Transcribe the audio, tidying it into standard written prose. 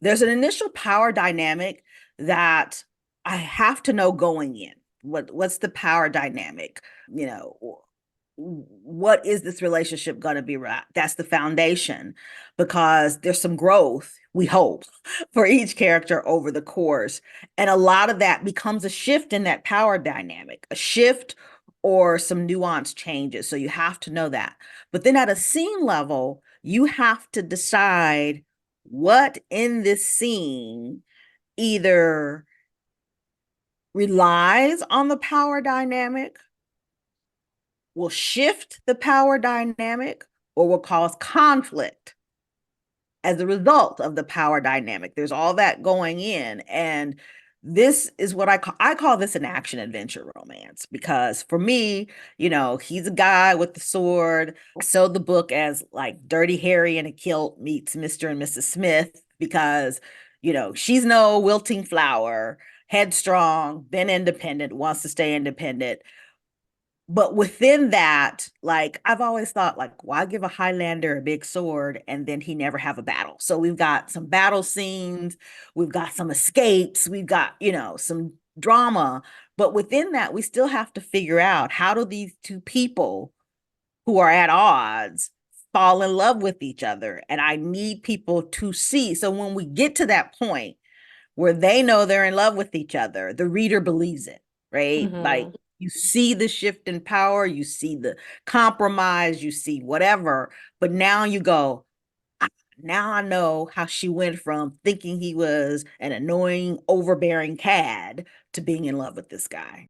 There's an initial power dynamic that I have to know going in. What's the power dynamic? You know, what is this relationship going to be? Right? That's the foundation, because there's some growth, we hope, for each character over the course. And a lot of that becomes a shift in that power dynamic, a shift or some nuance changes. So you have to know that. But then at a scene level, you have to decide what in this scene either relies on the power dynamic, will shift the power dynamic, or will cause conflict as a result of the power dynamic. There's all that going in. And this is what I call this an action adventure romance, because for me, he's a guy with the sword. I sold the book as like Dirty Harry in a kilt meets Mr. and Mrs. Smith, because she's no wilting flower, headstrong, been independent, wants to stay independent. But within that, like, I've always thought, like, why give a Highlander a big sword and then he never have a battle? So we've got some battle scenes, we've got some escapes, we've got, some drama. But within that, we still have to figure out, how do these two people who are at odds fall in love with each other? And I need people to see. So when we get to that point where they know they're in love with each other, the reader believes it, right? Like, Hmm. you see the shift in power, you see the compromise, you see whatever, but now you go, "Ah, now I know how she went from thinking he was an annoying, overbearing cad to being in love with this guy."